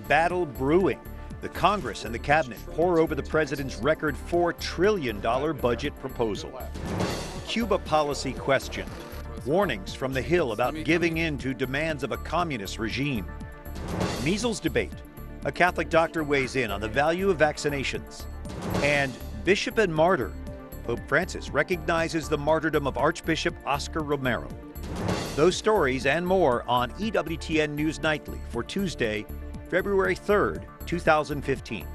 battle brewing. The Congress and the cabinet pour over the president's record $4 trillion budget proposal. Cuba policy questioned. Warnings from the Hill about giving in to demands of a communist regime. Measles debate. A Catholic doctor weighs in on the value of vaccinations. And Bishop and Martyr. Pope Francis recognizes the martyrdom of Archbishop Oscar Romero. Those stories and more on EWTN News Nightly for Tuesday, February 3rd, 2015.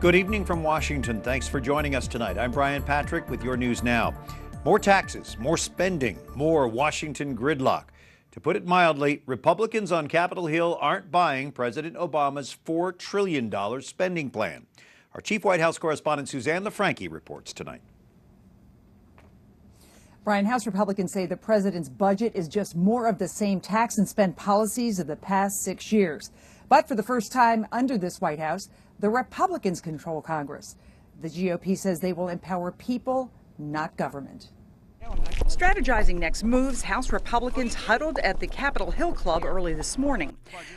Good evening from Washington. Thanks for joining us tonight. I'm Brian Patrick with your news now. More taxes, more spending, more Washington gridlock. To put it mildly, Republicans on Capitol Hill aren't buying President Obama's $4 trillion spending plan. Our chief White House correspondent Suzanne LaFranchi reports tonight. Brian, House Republicans say the president's budget is just more of the same tax and spend policies of the past 6 years. But for the first time under this White House, the Republicans control Congress. The GOP says they will empower people, not government. Strategizing next moves, House Republicans huddled at the Capitol Hill Club early this morning.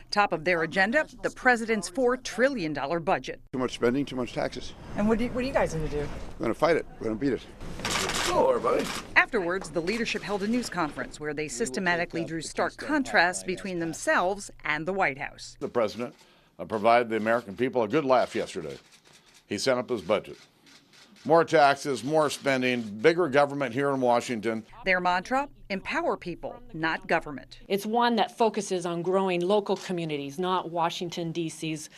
Top of their agenda, the president's $4 trillion budget. Too much spending, too much taxes. And what are you guys going to do? We're going to fight it. We're going to beat it. Hello, everybody. Afterwards, the leadership held a news conference where they systematically drew stark contrasts between themselves and the White House. The president provided the American people a good laugh yesterday. He sent up his budget. More taxes, more spending, bigger government here in Washington. Their mantra, empower people, not government. It's one that focuses on growing local communities, not Washington, D.C.'s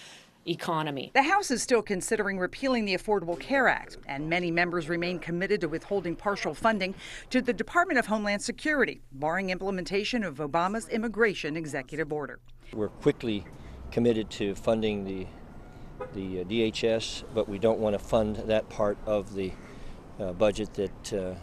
economy. The House is still considering repealing the Affordable Care Act, and many members remain committed to withholding partial funding to the Department of Homeland Security, barring implementation of Obama's immigration executive order. We're quickly committed to funding the DHS, but we don't want to fund that part of the budget that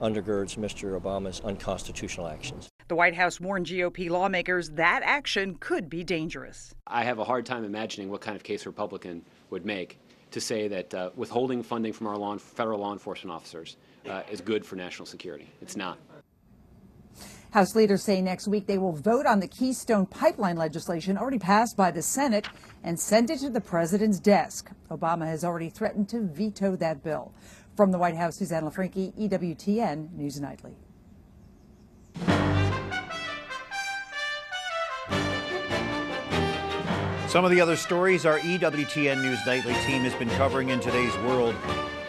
undergirds Mr. Obama's unconstitutional actions. The White House warned GOP lawmakers that action could be dangerous. I have a hard time imagining what kind of case a Republican would make to say that withholding funding from our federal law enforcement officers is good for national security. It's not. House leaders say next week they will vote on the Keystone Pipeline legislation already passed by the Senate and send it to the president's desk. Obama has already threatened to veto that bill. From the White House, Suzanne LaFranchi, EWTN News Nightly. Some of the other stories our EWTN News Nightly team has been covering in today's world.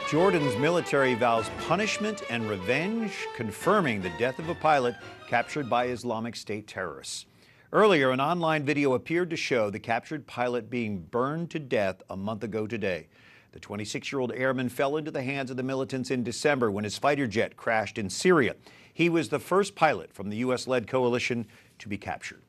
Jordan's military vows punishment and revenge, confirming the death of a pilot captured by Islamic State terrorists. Earlier, an online video appeared to show the captured pilot being burned to death a month ago today. The 26-year-old airman fell into the hands of the militants in December when his fighter jet crashed in Syria. He was the first pilot from the U.S.-led coalition to be captured.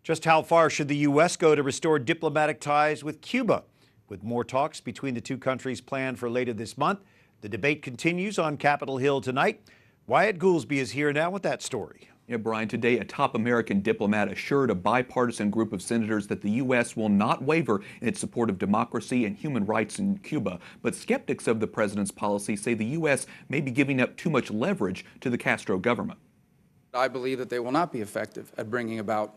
Just how far should the U.S. go to restore diplomatic ties with Cuba? With more talks between the two countries planned for later this month, the debate continues on Capitol Hill tonight. Wyatt Goolsby is here now with that story. Yeah, Brian, today a top American diplomat assured a bipartisan group of senators that the U.S. will not waver in its support of democracy and human rights in Cuba. But skeptics of the president's policy say the U.S. may be giving up too much leverage to the Castro government. I believe that they will not be effective at bringing about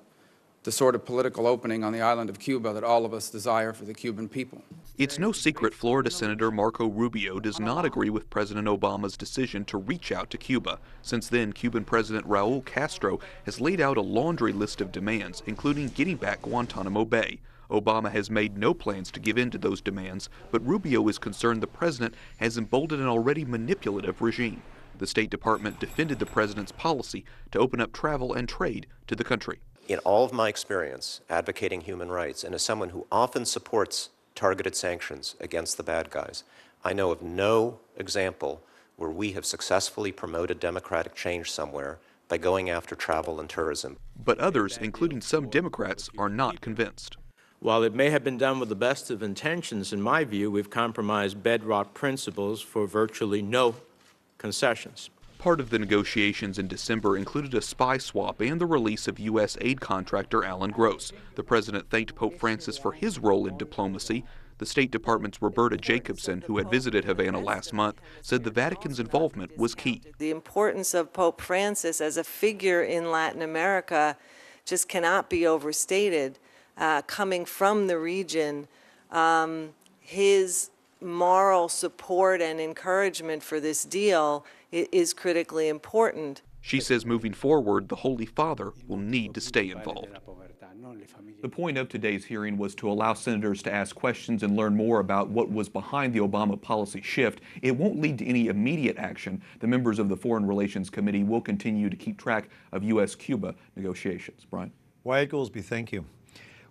the sort of political opening on the island of Cuba that all of us desire for the Cuban people. It's no secret Florida Senator Marco Rubio does not agree with President Obama's decision to reach out to Cuba. Since then, Cuban President Raul Castro has laid out a laundry list of demands, including getting back Guantanamo Bay. Obama has made no plans to give in to those demands, but Rubio is concerned the president has emboldened an already manipulative regime. The State Department defended the president's policy to open up travel and trade to the country. In all of my experience advocating human rights, and as someone who often supports targeted sanctions against the bad guys, I know of no example where we have successfully promoted democratic change somewhere by going after travel and tourism. But others, including some Democrats, are not convinced. While it may have been done with the best of intentions, in my view, we've compromised bedrock principles for virtually no concessions. Part of the negotiations in December included a spy swap and the release of U.S. aid contractor Alan Gross. The president thanked Pope Francis for his role in diplomacy, The State Department's Roberta Jacobson, who had visited Havana last month, said the Vatican's involvement was key. The importance of Pope Francis as a figure in Latin America just cannot be overstated. Coming from the region, his moral support and encouragement for this deal is critically important. She says moving forward, the Holy Father will need to stay involved. The point of today's hearing was to allow senators to ask questions and learn more about what was behind the Obama policy shift. It won't lead to any immediate action. The members of the Foreign Relations Committee will continue to keep track of U.S.-Cuba negotiations. Brian? Wyatt Goolsbee, thank you.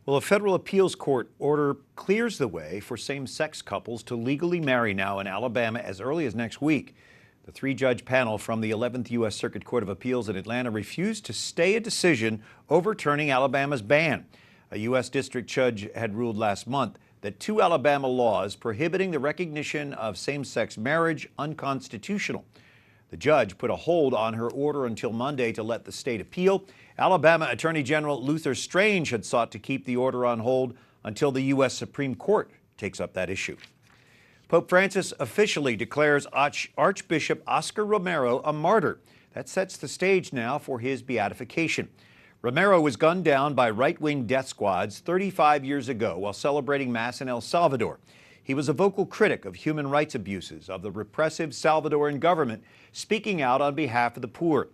Well, a federal appeals court order clears the way for same-sex couples to legally marry now in Alabama as early as next week. The three-judge panel from the 11th U.S. Circuit Court of Appeals in Atlanta refused to stay a decision overturning Alabama's ban. A U.S. district judge had ruled last month that two Alabama laws prohibiting the recognition of same-sex marriage unconstitutional. The judge put a hold on her order until Monday to let the state appeal. Alabama Attorney General Luther Strange had sought to keep the order on hold until the U.S. Supreme Court takes up that issue. Pope Francis officially declares Archbishop Oscar Romero a martyr. That sets the stage now for his beatification. Romero was gunned down by right-wing death squads 35 years ago while celebrating Mass in El Salvador. He was a vocal critic of human rights abuses of the repressive Salvadoran government, speaking out on behalf of the poor.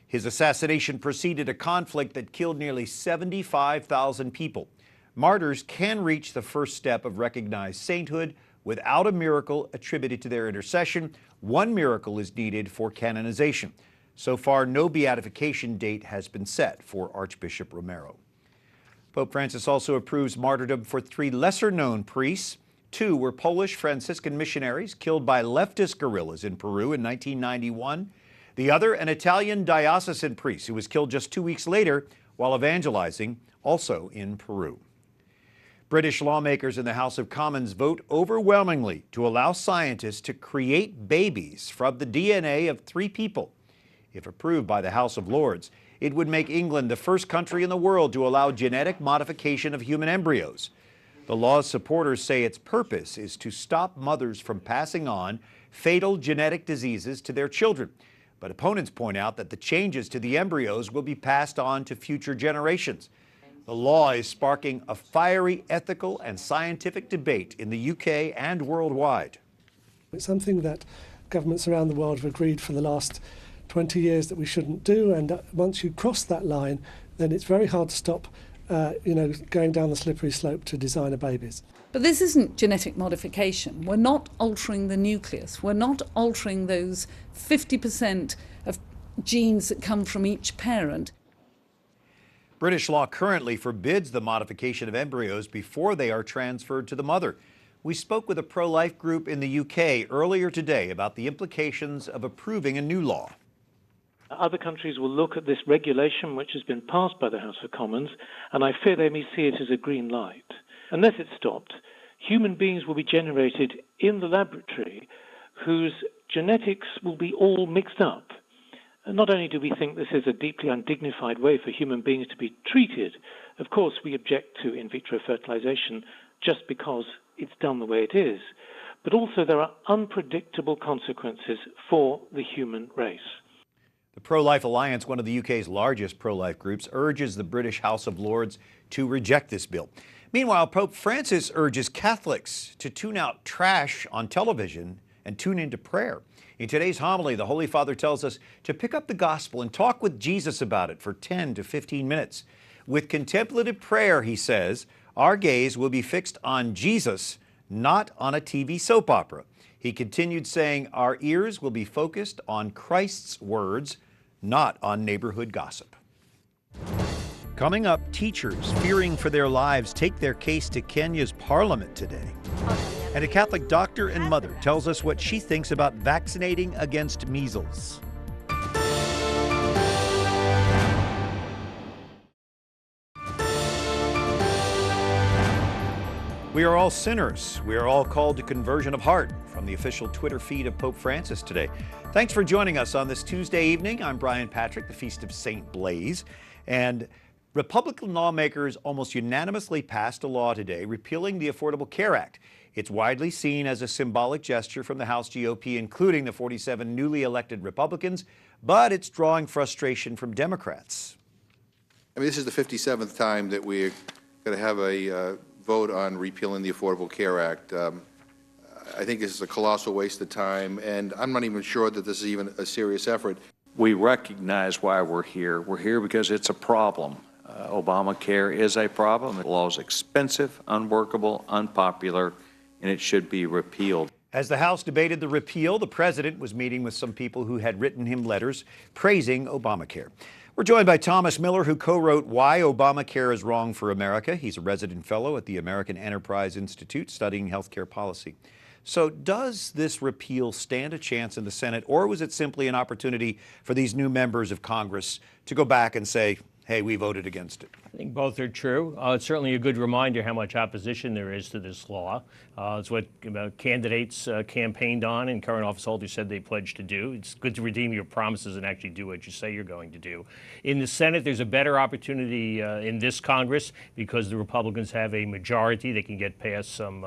His assassination preceded a conflict that killed nearly 75,000 people. Martyrs can reach the first step of recognized sainthood without a miracle attributed to their intercession. One miracle is needed for canonization. So far, no beatification date has been set for Archbishop Romero. Pope Francis also approves martyrdom for three lesser-known priests. Two were Polish Franciscan missionaries killed by leftist guerrillas in Peru in 1991. The other, an Italian diocesan priest who was killed just 2 weeks later while evangelizing, also in Peru. British lawmakers in the House of Commons vote overwhelmingly to allow scientists to create babies from the DNA of three people. If approved by the House of Lords, it would make England the first country in the world to allow genetic modification of human embryos. The law's supporters say its purpose is to stop mothers from passing on fatal genetic diseases to their children. But opponents point out that the changes to the embryos will be passed on to future generations. The law is sparking a fiery ethical and scientific debate in the UK and worldwide. It's something that governments around the world have agreed for the last 20 years that we shouldn't do, and once you cross that line, then it's very hard to stop going down the slippery slope to designer babies. But this isn't genetic modification. We're not altering the nucleus. We're not altering those 50% of genes that come from each parent. British law currently forbids the modification of embryos before they are transferred to the mother. We spoke with a pro-life group in the UK earlier today about the implications of approving a new law. Other countries will look at this regulation which has been passed by the House of Commons, and I fear they may see it as a green light. Unless it's stopped, human beings will be generated in the laboratory whose genetics will be all mixed up. And not only do we think this is a deeply undignified way for human beings to be treated, of course we object to in vitro fertilization just because it's done the way it is, but also there are unpredictable consequences for the human race. The Pro-Life Alliance, one of the UK's largest pro-life groups, urges the British House of Lords to reject this bill. Meanwhile, Pope Francis urges Catholics to tune out trash on television and tune into prayer. In today's homily, the Holy Father tells us to pick up the gospel and talk with Jesus about it for 10 to 15 minutes. With contemplative prayer, he says, our gaze will be fixed on Jesus, not on a TV soap opera. He continued saying our ears will be focused on Christ's words, not on neighborhood gossip. Coming up, teachers fearing for their lives take their case to Kenya's parliament today. And a Catholic doctor and mother tells us what she thinks about vaccinating against measles. We are all sinners. We are all called to conversion of heart, from the official Twitter feed of Pope Francis today. Thanks for joining us on this Tuesday evening. I'm Brian Patrick, the Feast of St. Blaise. And Republican lawmakers almost unanimously passed a law today repealing the Affordable Care Act. It's widely seen as a symbolic gesture from the House GOP, including the 47 newly elected Republicans, but it's drawing frustration from Democrats. I mean, this is the 57th time that we're going to have a vote on repealing the Affordable Care Act. I think this is a colossal waste of time, and I'm not even sure that this is even a serious effort. We recognize why we're here. We're here because it's a problem. Obamacare is a problem. The law is expensive, unworkable, unpopular, and it should be repealed. As the House debated the repeal, the president was meeting with some people who had written him letters praising Obamacare. We're joined by Thomas Miller, who co-wrote Why Obamacare is Wrong for America. He's a resident fellow at the American Enterprise Institute studying healthcare policy. So does this repeal stand a chance in the Senate, or was it simply an opportunity for these new members of Congress to go back and say, hey, we voted against it? I think both are true. It's certainly a good reminder how much opposition there is to this law. It's what candidates campaigned on and current office holders said they pledged to do. It's good to redeem your promises and actually do what you say you're going to do. In the Senate, there's a better opportunity in this Congress because the Republicans have a majority. They can get past some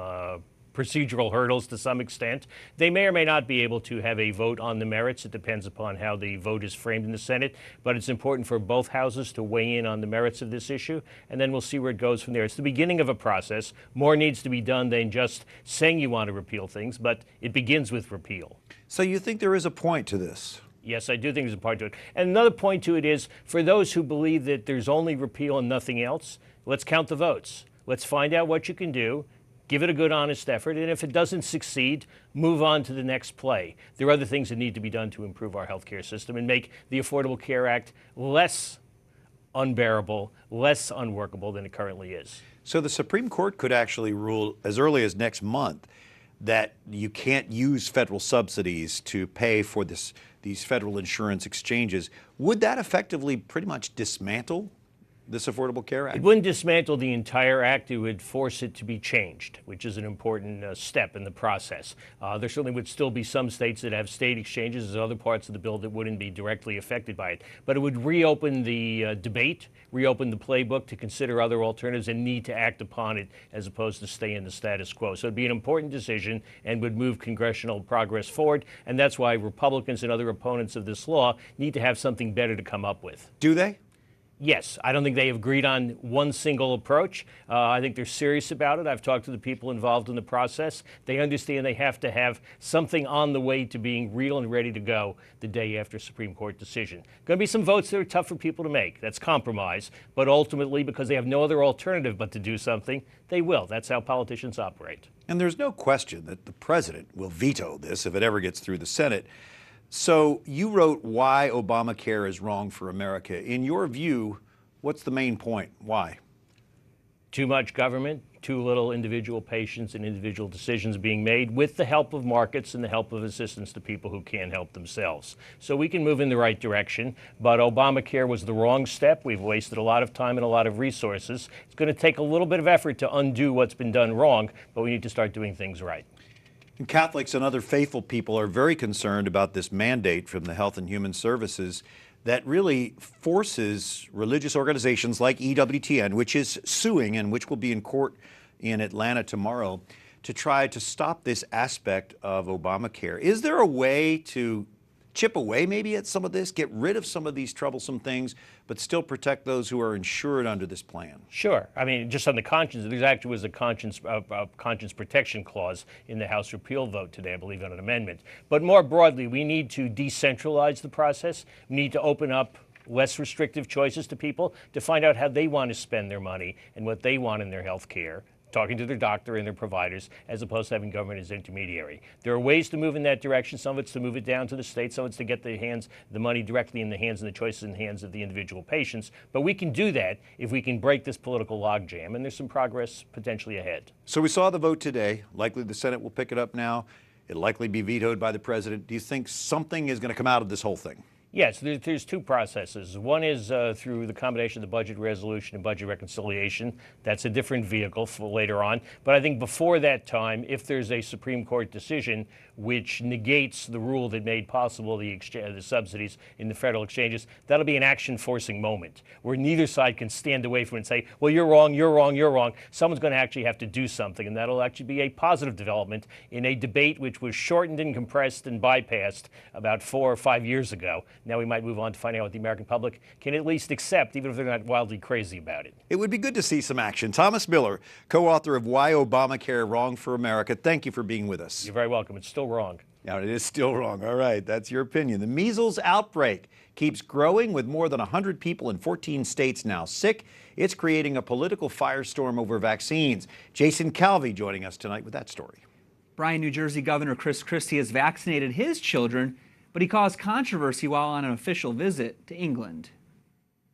procedural hurdles to some extent. They may or may not be able to have a vote on the merits. It depends upon how the vote is framed in the Senate, but it's important for both houses to weigh in on the merits of this issue, and then we'll see where it goes from there. It's the beginning of a process. More needs to be done than just saying you want to repeal things, but it begins with repeal. So you think there is a point to this? Yes, I do think there's a point to it. And another point to it is, for those who believe that there's only repeal and nothing else, let's count the votes. Let's find out what you can do. Give it a good, honest effort, and if it doesn't succeed, move on to the next play. There are other things that need to be done to improve our healthcare system and make the Affordable Care Act less unbearable, less unworkable than it currently is. So the Supreme Court could actually rule as early as next month that you can't use federal subsidies to pay for these federal insurance exchanges. Would that effectively pretty much dismantle this Affordable Care Act? It wouldn't dismantle the entire act. It would force it to be changed, which is an important step in the process. There certainly would still be some states that have state exchanges. There's other parts of the bill that wouldn't be directly affected by it. But it would reopen the debate, reopen the playbook to consider other alternatives and need to act upon it as opposed to stay in the status quo. So it'd be an important decision and would move congressional progress forward. And that's why Republicans and other opponents of this law need to have something better to come up with. Do they? Yes, I don't think they have agreed on one single approach. I think they're serious about it. I've talked to the people involved in the process. They understand they have to have something on the way to being real and ready to go the day after Supreme Court decision. Going to be some votes that are tough for people to make. That's compromise. But ultimately, because they have no other alternative but to do something, they will. That's how politicians operate. And there's no question that the president will veto this if it ever gets through the Senate. So you wrote Why Obamacare is Wrong for America. In your view, what's the main point? Why? Too much government, too little individual patients and individual decisions being made with the help of markets and the help of assistance to people who can't help themselves. So we can move in the right direction, but Obamacare was the wrong step. We've wasted a lot of time and a lot of resources. It's going to take a little bit of effort to undo what's been done wrong, but we need to start doing things right. And Catholics and other faithful people are very concerned about this mandate from the Health and Human Services that really forces religious organizations like EWTN, which is suing and which will be in court in Atlanta tomorrow, to try to stop this aspect of Obamacare. Is there a way to chip away maybe at some of this, get rid of some of these troublesome things, but still protect those who are insured under this plan? Sure. I mean, just on the conscience, there actually was a conscience protection clause in the House repeal vote today, I believe, on an amendment. But more broadly, we need to decentralize the process. We need to open up less restrictive choices to people to find out how they want to spend their money and what they want in their health care, talking to their doctor and their providers, as opposed to having government as intermediary. There are ways to move in that direction. Some of it's to move it down to the states, some of it's to get the money directly in the hands and the choices in the hands of the individual patients. But we can do that if we can break this political logjam, and there's some progress potentially ahead. So we saw the vote today. Likely the Senate will pick it up now. It'll likely be vetoed by the president. Do you think something is going to come out of this whole thing? Yes, there's two processes. One is through the combination of the budget resolution and budget reconciliation. That's a different vehicle for later on. But I think before that time, if there's a Supreme Court decision which negates the rule that made possible the subsidies in the federal exchanges, that'll be an action-forcing moment where neither side can stand away from it and say, well, you're wrong, you're wrong, you're wrong. Someone's going to actually have to do something, and that'll actually be a positive development in a debate which was shortened and compressed and bypassed about 4 or 5 years ago. Now we might move on to finding out what the American public can at least accept, even if they're not wildly crazy about it. It would be good to see some action. Thomas Miller, co-author of Why Obamacare Wrong for America, thank you for being with us. You're very welcome. It's still wrong. Yeah, it is still wrong. All right, that's your opinion. The measles outbreak keeps growing with more than 100 people in 14 states now sick. It's creating a political firestorm over vaccines. Jason Calvi joining us tonight with that story. Bryan, New Jersey Governor Chris Christie has vaccinated his children, but he caused controversy while on an official visit to England.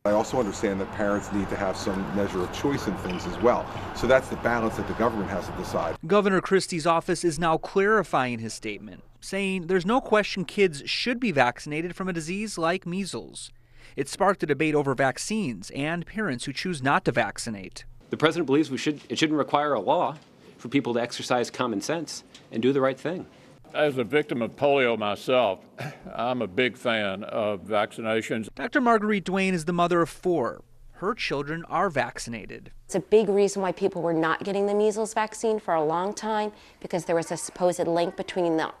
I also understand that parents need to have some measure of choice in things as well. So that's the balance that the government has to decide. Governor Christie's office is now clarifying his statement, saying there's no question kids should be vaccinated from a disease like measles. It sparked a debate over vaccines and parents who choose not to vaccinate. The president believes it shouldn't require a law for people to exercise common sense and do the right thing. As a victim of polio myself, I'm a big fan of vaccinations. Dr. Marguerite Duane is the mother of 4. Her children are vaccinated. It's a big reason why people were not getting the measles vaccine for a long time, because there was a supposed link between the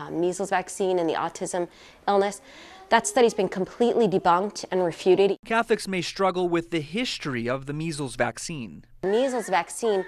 measles vaccine and the autism illness. That study's been completely debunked and refuted. Catholics may struggle with the history of the measles vaccine. The measles vaccine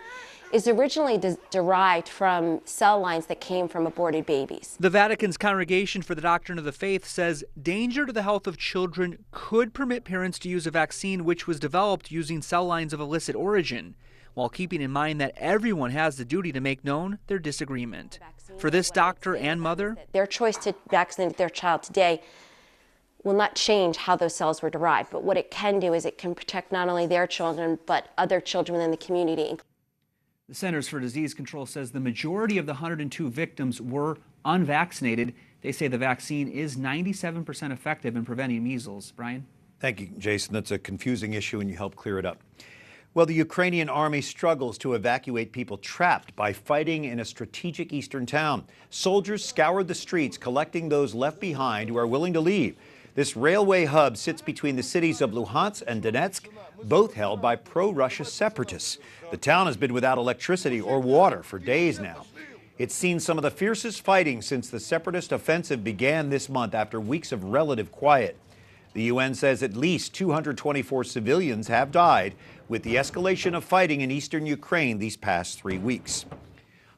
is originally derived from cell lines that came from aborted babies. The Vatican's Congregation for the Doctrine of the Faith says danger to the health of children could permit parents to use a vaccine which was developed using cell lines of illicit origin, while keeping in mind that everyone has the duty to make known their disagreement. For this doctor and mother, their choice to vaccinate their child today will not change how those cells were derived, but what it can do is it can protect not only their children, but other children within the community. the Centers for Disease Control says the majority of the 102 victims were unvaccinated. They say the vaccine is 97% effective in preventing measles. Brian? Thank you, Jason. That's a confusing issue, and you helped clear it up. Well, the Ukrainian army struggles to evacuate people trapped by fighting in a strategic eastern town. Soldiers scoured the streets, collecting those left behind who are willing to leave. This railway hub sits between the cities of Luhansk and Donetsk, both held by pro-Russia separatists. The town has been without electricity or water for days now. It's seen some of the fiercest fighting since the separatist offensive began this month after weeks of relative quiet. The UN says at least 224 civilians have died with the escalation of fighting in eastern Ukraine these past 3 weeks.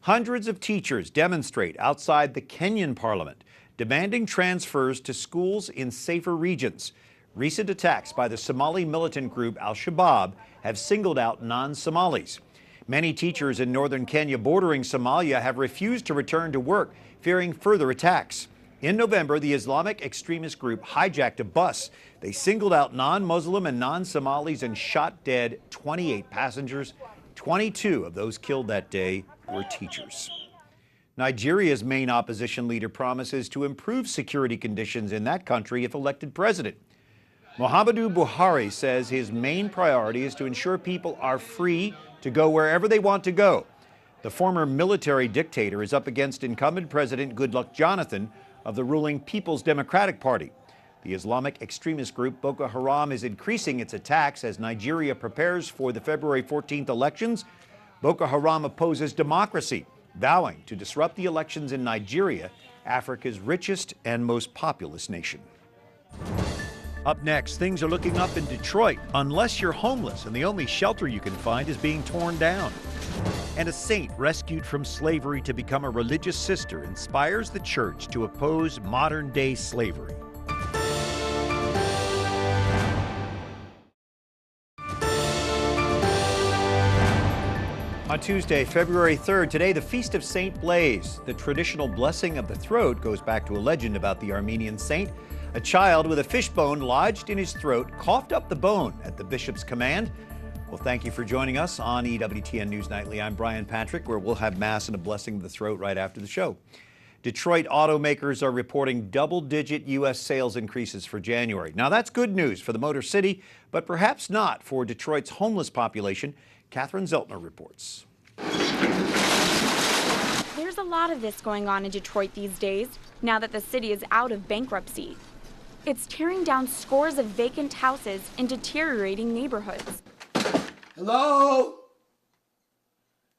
Hundreds of teachers demonstrate outside the Kenyan parliament, demanding transfers to schools in safer regions. Recent attacks by the Somali militant group Al-Shabaab have singled out non-Somalis. Many teachers in northern Kenya bordering Somalia have refused to return to work, fearing further attacks. In November, the Islamic extremist group hijacked a bus. They singled out non-Muslim and non-Somalis and shot dead 28 passengers. 22 of those killed that day were teachers. Nigeria's main opposition leader promises to improve security conditions in that country if elected president. Muhammadu Buhari says his main priority is to ensure people are free to go wherever they want to go. The former military dictator is up against incumbent President Goodluck Jonathan of the ruling People's Democratic Party. The Islamic extremist group Boko Haram is increasing its attacks as Nigeria prepares for the February 14th elections. Boko Haram opposes democracy, vowing to disrupt the elections in Nigeria, Africa's richest and most populous nation. Up next, things are looking up in Detroit, unless you're homeless and the only shelter you can find is being torn down. And a saint rescued from slavery to become a religious sister inspires the church to oppose modern-day slavery. On Tuesday, February 3rd, today, the Feast of Saint Blaise. The traditional blessing of the throat goes back to a legend about the Armenian saint. A child with a fish bone lodged in his throat coughed up the bone at the bishop's command. Well, thank you for joining us on EWTN News Nightly. I'm Brian Patrick, where we'll have Mass and a blessing of the throat right after the show. Detroit automakers are reporting double-digit U.S. sales increases for January. Now, that's good news for the Motor City, but perhaps not for Detroit's homeless population. Catherine Zeltner reports. There's a lot of this going on in Detroit these days, now that the city is out of bankruptcy. It's tearing down scores of vacant houses in deteriorating neighborhoods. Hello?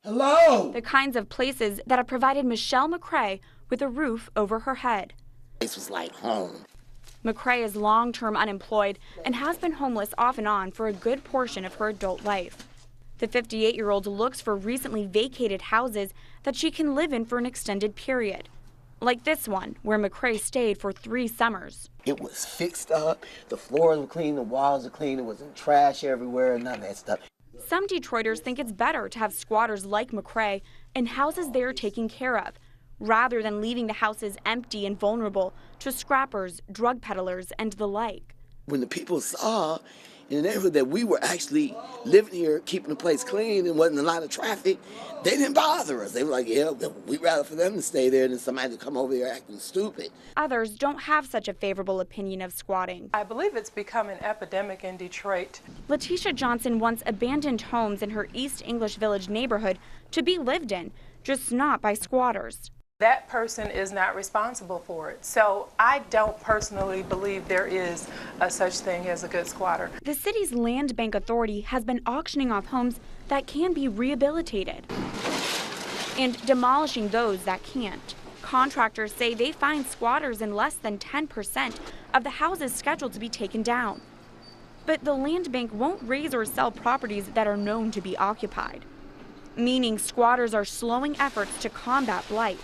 Hello? The kinds of places that have provided Michelle McCrae with a roof over her head. This was like home. McCrae is long-term unemployed and has been homeless off and on for a good portion of her adult life. The 58-year-old looks for recently vacated houses that she can live in for an extended period. Like this one, where McCrae stayed for 3 summers. It was fixed up, the floors were clean, the walls were clean, there wasn't trash everywhere, none of that stuff. Some Detroiters think it's better to have squatters like McCrae in houses they are taking care of, rather than leaving the houses empty and vulnerable to scrappers, drug peddlers, and the like. When the people saw in the neighborhood that we were actually living here, keeping the place clean and wasn't a lot of traffic, they didn't bother us. They were like, yeah, we'd rather for them to stay there than somebody to come over here acting stupid. Others don't have such a favorable opinion of squatting. I believe it's become an epidemic in Detroit. Letitia Johnson wants abandoned homes in her East English Village neighborhood to be lived in, just not by squatters. That person is not responsible for it. So I don't personally believe there is a such thing as a good squatter. The city's land bank authority has been auctioning off homes that can be rehabilitated and demolishing those that can't. Contractors say they find squatters in less than 10% of the houses scheduled to be taken down. But the land bank won't raise or sell properties that are known to be occupied, meaning squatters are slowing efforts to combat blight.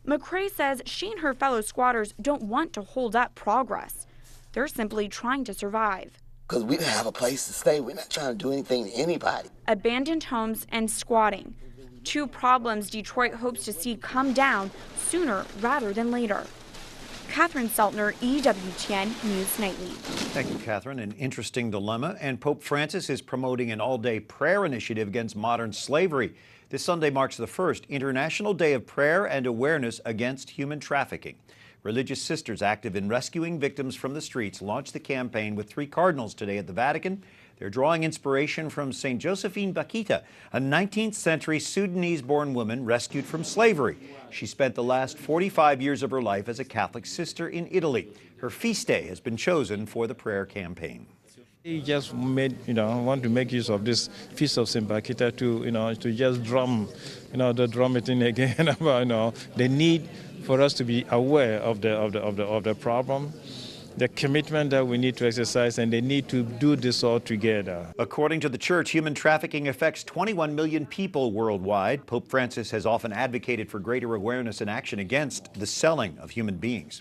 McCrae says she and her fellow squatters don't want to hold up progress. They're simply trying to survive. Because we didn't have a place to stay. We're not trying to do anything to anybody. Abandoned homes and squatting, 2 problems Detroit hopes to see come down sooner rather than later. Catherine Zeltner, EWTN News Nightly. Thank you, Catherine. An interesting dilemma. And Pope Francis is promoting an all-day prayer initiative against modern slavery. This Sunday marks the first International Day of Prayer and Awareness Against Human Trafficking. Religious sisters active in rescuing victims from the streets launched the campaign with 3 cardinals today at the Vatican. They're drawing inspiration from St. Josephine Bakhita, a 19th century Sudanese-born woman rescued from slavery. She spent the last 45 years of her life as a Catholic sister in Italy. Her feast day has been chosen for the prayer campaign. He just made, want to make use of this Feast of St. Bakhita to just drum, the drumming again about, the need for us to be aware of the problem, the commitment that we need to exercise, and the need to do this all together. According to the Church, human trafficking affects 21 million people worldwide. Pope Francis has often advocated for greater awareness and action against the selling of human beings.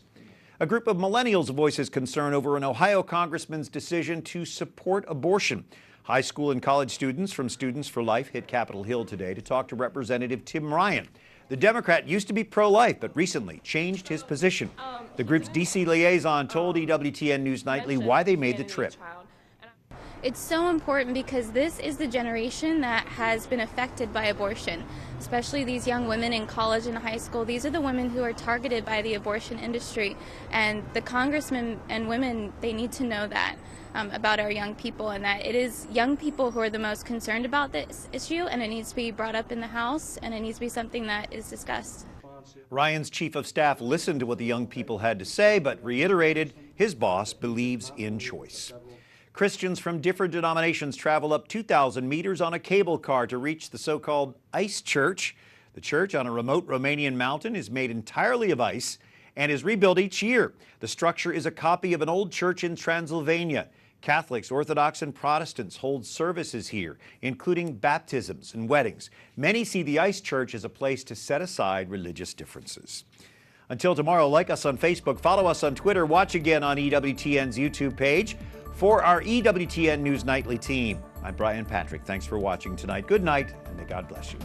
A group of millennials voices concern over an Ohio congressman's decision to support abortion. High school and college students from Students for Life hit Capitol Hill today to talk to Representative Tim Ryan. The Democrat used to be pro-life, but recently changed his position. The group's D.C. liaison told EWTN News Nightly why they made the trip. It's so important because this is the generation that has been affected by abortion, especially these young women in college and high school. These are the women who are targeted by the abortion industry, and the congressmen and women, they need to know that about our young people, and that it is young people who are the most concerned about this issue, and it needs to be brought up in the House, and it needs to be something that is discussed. Ryan's chief of staff listened to what the young people had to say, but reiterated his boss believes in choice. Christians from different denominations travel up 2,000 meters on a cable car to reach the so-called ice church. The church on a remote Romanian mountain is made entirely of ice and is rebuilt each year. The structure is a copy of an old church in Transylvania. Catholics, Orthodox, and Protestants hold services here, including baptisms and weddings. Many see the ice church as a place to set aside religious differences. Until tomorrow, like us on Facebook, follow us on Twitter, watch again on EWTN's YouTube page. For our EWTN News Nightly team, I'm Brian Patrick. Thanks for watching tonight. Good night, and may God bless you.